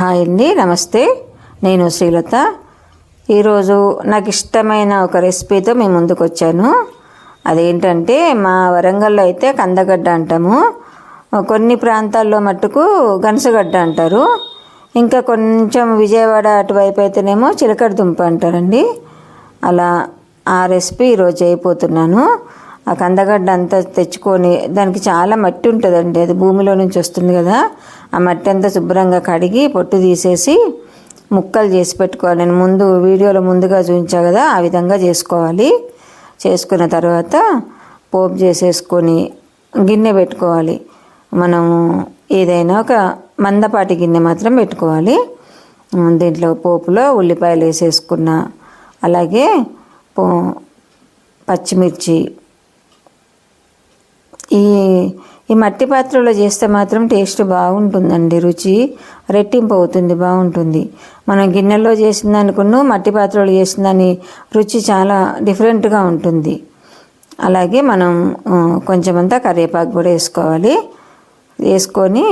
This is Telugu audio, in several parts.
హాయ్ అండి, నమస్తే. నేను శ్రీలత. ఈరోజు నాకు ఇష్టమైన ఒక రెసిపీతో మేము ముందుకు వచ్చాను. అదేంటంటే, మా వరంగల్లో అయితే కందగడ్డ అంటాము, కొన్ని ప్రాంతాల్లో మట్టుకు గనసగడ్డ అంటారు, ఇంకా కొంచెం విజయవాడ అటువైపు అయితేనేమో చిలకడ దుంప అంటారండి. అలా ఆ రెసిపీ ఈరోజు అయిపోతున్నాను. ఆ కందగడ్డ అంతా తెచ్చుకొని, దానికి చాలా మట్టి ఉంటుందండి, అది భూమిలో నుంచి వస్తుంది కదా, ఆ మట్టి అంతా శుభ్రంగా కడిగి పొట్టు తీసేసి ముక్కలు చేసి పెట్టుకోవాలి. నేను ముందు వీడియోలో ముందుగా చూపించా కదా, ఆ విధంగా చేసుకోవాలి. చేసుకున్న తర్వాత పోపు చేసేసుకొని గిన్నె పెట్టుకోవాలి. మనము ఏదైనా ఒక మందపాటి గిన్నె మాత్రం పెట్టుకోవాలి. దీంట్లో పోపులో ఉల్లిపాయలు వేసేసుకున్న, అలాగే పచ్చిమిర్చి. ఈ మట్టి పాత్రలో చేస్తే మాత్రం టేస్ట్ బాగుంటుందండి, రుచి రెట్టింపు అవుతుంది, బాగుంటుంది. మనం గిన్నెలో చేసిన దానికును మట్టి పాత్రలో చేసిన దాని రుచి చాలా డిఫరెంట్గా ఉంటుంది. అలాగే మనం కొంచెమంతా కరివేపాకు కూడా వేసుకోవాలి. వేసుకొని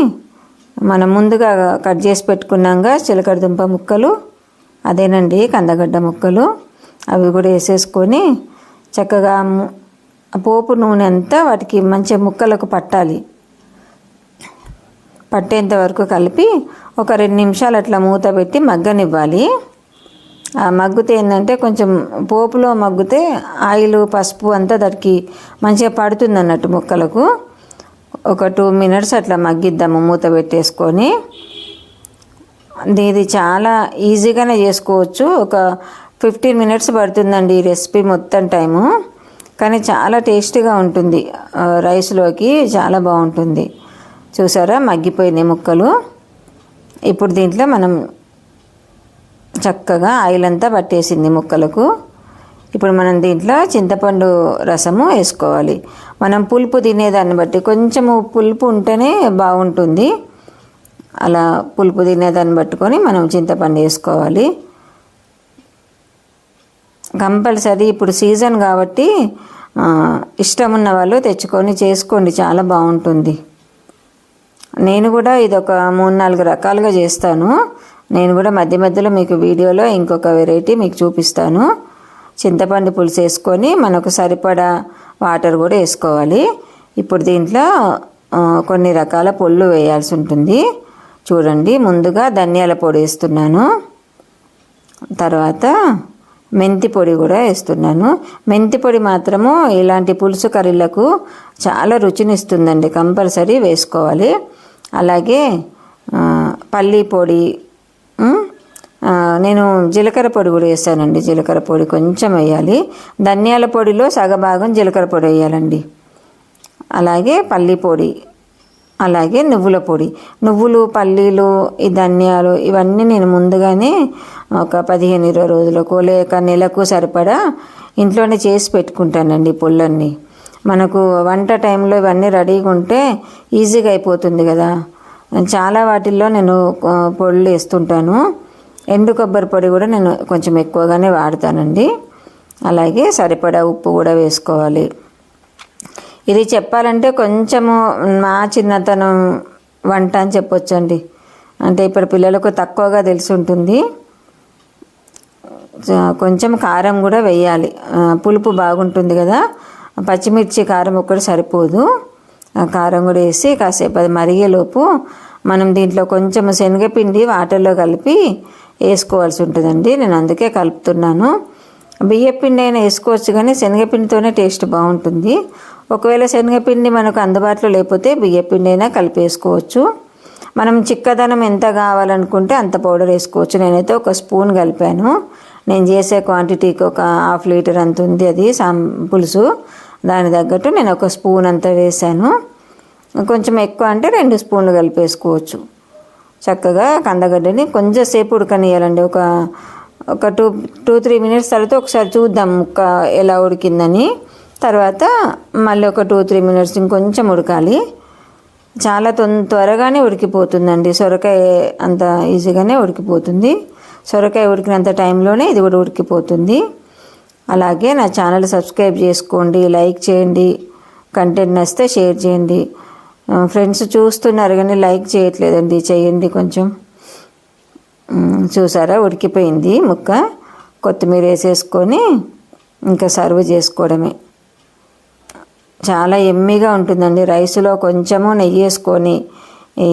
మనం ముందుగా కట్ చేసి పెట్టుకున్నాక చిలకడ దుంప ముక్కలు, అదేనండి కందగడ్డ ముక్కలు, అవి కూడా వేసేసుకొని చక్కగా పోపు నూనె అంతా వాటికి మంచిగా ముక్కలకు పట్టాలి. పట్టేంత వరకు కలిపి ఒక 2 నిమిషాలు అట్లా మూత పెట్టి మగ్గనివ్వాలి. ఆ మగ్గితే ఏంటంటే, కొంచెం పోపులో మగ్గితే ఆయిల్ పసుపు అంతా దానికి మంచిగా పడుతుంది అన్నట్టు ముక్కలకు. ఒక 2 మినిట్స్ అట్లా మగ్గిద్దాము మూత పెట్టేసుకొని. ఇది చాలా ఈజీగానే చేసుకోవచ్చు. ఒక 15 మినిట్స్ పడుతుందండి ఈ రెసిపీ మొత్తం టైము, కానీ చాలా టేస్టీగా ఉంటుంది. రైస్లోకి చాలా బాగుంటుంది. చూసారా, మగ్గిపోయినాయి ముక్కలు. ఇప్పుడు దీంట్లో మనం చక్కగా ఆయిల్ అంతా పట్టేసింది ముక్కలకు. ఇప్పుడు మనం దీంట్లో చింతపండు రసము వేసుకోవాలి. మనం పులుపు తినేదాన్ని బట్టి కొంచెము పులుపు ఉంటేనే బాగుంటుంది. అలా పులుపు తినేదాన్ని పట్టుకొని మనం చింతపండు వేసుకోవాలి కంపల్సరీ. ఇప్పుడు సీజన్ కాబట్టి ఇష్టం ఉన్న వాళ్ళు తెచ్చుకొని చేసుకోండి, చాలా బాగుంటుంది. నేను కూడా ఇది ఒక 3-4 రకాలుగా చేస్తాను. నేను కూడా మధ్య మధ్యలో మీకు వీడియోలో ఇంకొక వెరైటీ మీకు చూపిస్తాను. చింతపండు పులుసు వేసుకొని మనకు సరిపడా వాటర్ కూడా వేసుకోవాలి. ఇప్పుడు దీంట్లో కొన్ని రకాల పొళ్ళు వేయాల్సి ఉంటుంది. చూడండి, ముందుగా ధనియాల పొడి వేస్తున్నాను, తర్వాత మెంతి పొడి కూడా వేస్తున్నాను. మెంతి పొడి మాత్రము ఇలాంటి పులుసు కర్రీలకు చాలా రుచినిస్తుందండి, కంపల్సరీ వేసుకోవాలి. అలాగే పల్లీ పొడి, నేను జీలకర్ర పొడి కూడా వేసానండి. జీలకర్ర పొడి కొంచెం వేయాలి. ధనియాల పొడిలో సగభాగం జీలకర్ర పొడి వేయాలండి. అలాగే పల్లీ పొడి, అలాగే నువ్వుల పొడి. నువ్వులు, పల్లీలు, ఈ ధనియాలు ఇవన్నీ నేను ముందుగానే ఒక 15-20 రోజులకు లేక నెలకు సరిపడా ఇంట్లోనే చేసి పెట్టుకుంటానండి పొళ్ళన్నీ. మనకు వంట టైంలో ఇవన్నీ రెడీగా ఉంటే ఈజీగా అయిపోతుంది కదా. చాలా వాటిల్లో నేను పొళ్ళు వేస్తుంటాను. ఎండు కొబ్బరి పొడి కూడా నేను కొంచెం ఎక్కువగానే వాడతానండి. అలాగే సరిపడా ఉప్పు కూడా వేసుకోవాలి. ఇది చెప్పాలంటే కొంచెము మా చిన్నతనం వంట అని చెప్పొచ్చండి. అంటే ఇప్పుడు పిల్లలకు తక్కువగా తెలిసి ఉంటుంది. కొంచెం కారం కూడా వేయాలి, పులుపు బాగుంటుంది కదా. పచ్చిమిర్చి కారం ఒక్కటి సరిపోదు, కారం కూడా వేసి కాసేపు అది మరిగేలోపు మనం దీంట్లో కొంచెం శనగపిండి వాటర్లో కలిపి వేసుకోవాల్సి ఉంటుందండి. నేను అందుకే కలుపుతున్నాను. బియ్యపిండి అయినా వేసుకోవచ్చు, కానీ శనగపిండితోనే టేస్ట్ బాగుంటుంది. ఒకవేళ శనగపిండి మనకు అందుబాటులో లేకపోతే బియ్యపిండి అయినా కలిపి వేసుకోవచ్చు. మనం చిక్కదనం ఎంత కావాలనుకుంటే అంత పౌడర్ వేసుకోవచ్చు. నేనైతే ఒక స్పూన్ కలిపాను. నేను చేసే క్వాంటిటీకి ఒక 1/2 లీటర్ అంత ఉంది అది పులుసు, దాని తగ్గట్టు నేను ఒక స్పూన్ అంతా వేసాను. కొంచెం ఎక్కువ అంటే 2 స్పూన్లు కలిపేసుకోవచ్చు. చక్కగా కందగడ్డని కొంచెం సేపు ఉడకనియాలండి. ఒక 2-3 మినిట్స్ తర్వాత ఒకసారి చూద్దాం ముక్క ఎలా ఉడికిందని. తర్వాత మళ్ళీ ఒక 2-3 మినిట్స్ ఇంకొంచెం ఉడకాలి. చాలా త్వరగానే ఉడికిపోతుందండి. సొరకాయ అంత ఈజీగానే ఉడికిపోతుంది. సొరకాయ ఉడికినంత టైంలోనే ఇది కూడా ఉడికిపోతుంది. అలాగే నా ఛానల్ సబ్స్క్రైబ్ చేసుకోండి, లైక్ చేయండి, కంటెంట్ నచ్చితే షేర్ చేయండి. ఫ్రెండ్స్ చూస్తున్నారు కానీ లైక్ చేయట్లేదండి, చేయండి కొంచెం. చూసారా ఉడికిపోయింది ముక్క. కొత్తిమీర వేసేసుకొని ఇంకా సర్వ్ చేసుకోవడమే. చాలా ఎమ్మీగా ఉంటుందండి. రైస్లో కొంచెము నెయ్యి వేసుకొని ఈ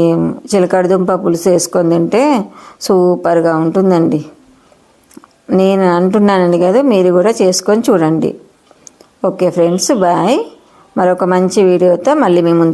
చిలకడ దుంప పులుసు వేసుకొని తింటే సూపర్గా ఉంటుందండి. నేను అంటున్నానండి కదా, మీరు కూడా చేసుకొని చూడండి. Okay friends, bye. మరొక మంచి వీడియోతో మళ్ళీ మీ ముందు